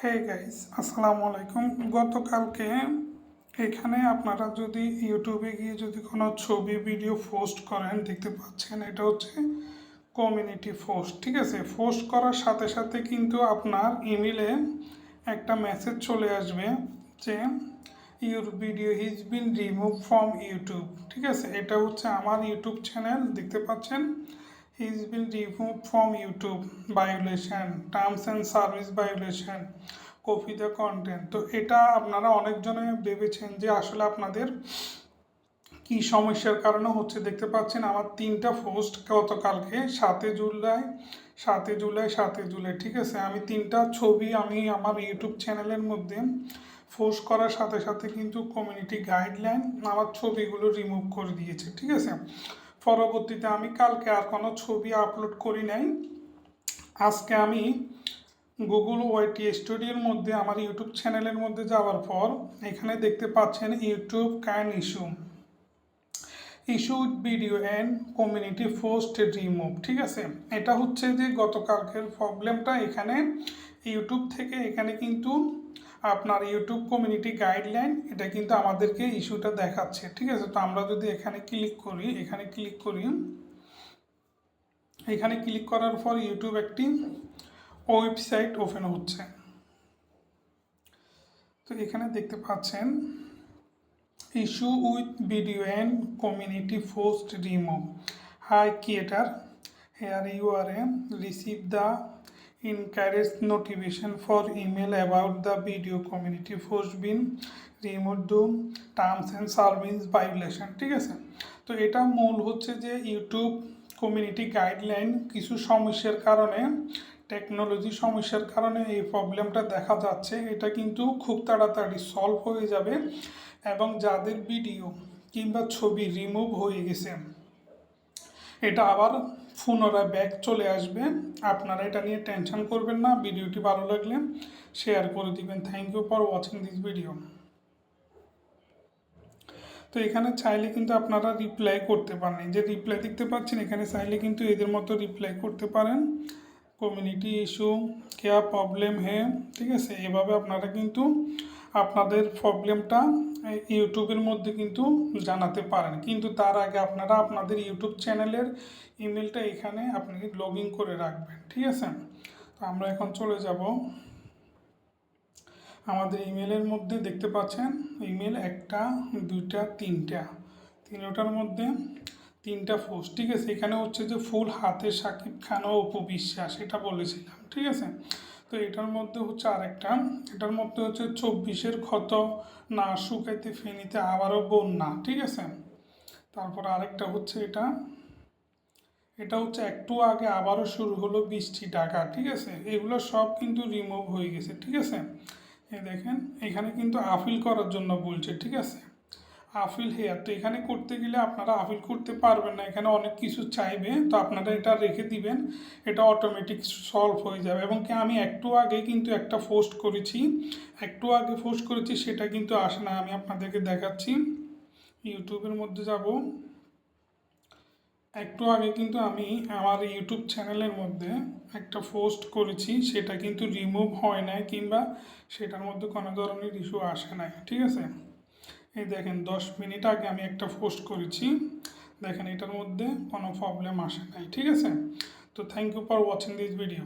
Hey guys, আসসালামু আলাইকুম। গতকালকে এখানে আপনারা যদি ইউটিউবে গিয়ে যদি কোনো ছবি ভিডিও পোস্ট করেন, দেখতে পাচ্ছেন এটা হচ্ছে কমিউনিটি পোস্ট। ঠিক আছে, পোস্ট করার সাথে সাথে কিন্তু আপনার ইমেলে একটা মেসেজ চলে আসবে যে your video is bin remove from YouTube. ঠিক আছে, এটা হচ্ছে আমার ইউটিউব চ্যানেল, দেখতে পাচ্ছেন is bin remove from YouTube, violation, terms and service violation, copy the content. তো এটা আপনারা অনেকজনে ভেবেছেন যে আসলে আপনাদের কি সমস্যার কারণে হচ্ছে। দেখতে পাচ্ছেন আমার 3টা পোস্ট গতকালকে 7 জুলাই। ঠিক আছে, আমি 3টা ছবি আমি আমার ইউটিউব চ্যানেলের মধ্যে পোস্ট করার সাথে সাথে কিন্তু কমিউনিটি গাইডলাইন আমার ছবিগুলো রিমুভ করে দিয়েছে। ঠিক আছে, পরবর্তীতে আমি কালকে আর কোনো ছবি আপলোড করি নাই। আজকে আমি গুগল ওয়াইটি স্টুডিওর মধ্যে আমার ইউটিউব চ্যানেলের মধ্যে যাওয়ার পর এখানে দেখতে পাচ্ছেন YouTube can issued video and community post remove. ঠিক আছে, এটা হচ্ছে যে গতকালকের প্রবলেমটা। এখানে ইউটিউব থেকে এখানে কিন্তু আপনার ইউটিউব কমিউনিটি গাইডলাইন এটা কিন্তু আমাদেরকে ইস্যুটা দেখাচ্ছে। ঠিক আছে, তো আমরা যদি এখানে ক্লিক করি, এখানে ক্লিক করার পর ইউটিউব একটি ওয়েবসাইট ওপেন হচ্ছে। তো এখানে দেখতে পাচ্ছেন issue with video and community post remove. Hi creator, here you are receive the encouraged notification for email about the video community post been removed to terms and service violation। ঠিক আছে, তো এটা মূল হচ্ছে যে ইউটিউব কমিউনিটি গাইডলাইন কিছু সমস্যার কারণে, টেকনোলজি সমস্যার কারণে এই প্রবলেমটা দেখা যাচ্ছে। এটা কিন্তু খুব তাড়াতাড়ি সলভ হয়ে যাবে এবং যাদের ভিডিও কিংবা ছবি রিমুভ হয়ে গেছে এটা আবার পুনরায় ব্যাক চলে আসবে। আপনারা এটা নিয়ে টেনশন করবেন না। ভিডিওটি ভালো লাগলে শেয়ার করে দিবেন। Thank you for watching this video. তো এখানে চাইলে কিন্তু আপনারা রিপ্লাই করতে পারেন, যে রিপ্লাই দেখতে পাচ্ছেন এখানে চাইলে কিন্তু এদের মতো রিপ্লাই করতে পারেন। কমিউনিটি ইস্যু क्या প্রবলেম হে। ঠিক আছে, এভাবে আপনারা কিন্তু আপনাদের প্রবলেমটা ইউটিউবের মধ্যে কিন্তু জানাতে পারেন। কিন্তু তার আগে আপনারা আপনাদের ইউটিউব চ্যানেলের ইমেলটা এখানে আপনি লগ ইন করে রাখবেন। ঠিক আছে, তো আমরা এখন চলে যাব আমাদের ইমেলের মধ্যে। দেখতে পাচ্ছেন ইমেল 1টা 2টা 3টার মধ্যে 3টা পোস্ট। ঠিক আছে, এখানে হচ্ছে যে ফুল হাতে সাকিব খান ও অপু বিশ্বাস এটা বলেছিলাম। ঠিক আছে, তো এটার মধ্যে হচ্ছে আরেকটা, এটার মধ্যে হচ্ছে 24-এর ক্ষত না শুকাইতে ফেনীতে আবারও বন্যা। ঠিক আছে, তারপর আরেকটা হচ্ছে এটা হচ্ছে একটু আগে আবারও শুরু হলো বৃষ্টি ঢাকা। ঠিক আছে, এগুলো সব কিন্তু রিমুভ হয়ে গেছে। ঠিক আছে, এই দেখেন এখানে কিন্তু আপিল করার জন্য বলছে। ঠিক আছে, আপিল হেয়ার, তো এখানে করতে গেলে আপনারা আপিল করতে পারবেন না, এখানে অনেক কিছু চাইবে। তো আপনারা এটা রেখে দিবেন, এটা অটোমেটিক সলভ হয়ে যাবে। এবং কি আমি একটু আগে কিন্তু একটা পোস্ট করেছি, সেটা কিন্তু আসে না। আমি আপনাদেরকে দেখাচ্ছি, ইউটিউবের মধ্যে যাব। একটু আগে কিন্তু আমি আমার ইউটিউব চ্যানেলের মধ্যে একটা পোস্ট করেছি, সেটা কিন্তু রিমুভ হয় নাই কিংবা সেটার মধ্যে কোনো ধরনের ইস্যু আসে নাই। ঠিক আছে, এই দেখেন 10 মিনিট আগে আমি একটা পোস্ট করেছি, দেখেন এটার মধ্যে কোনো প্রবলেম আসে নাই। ঠিক আছে, তো thank you for watching this video.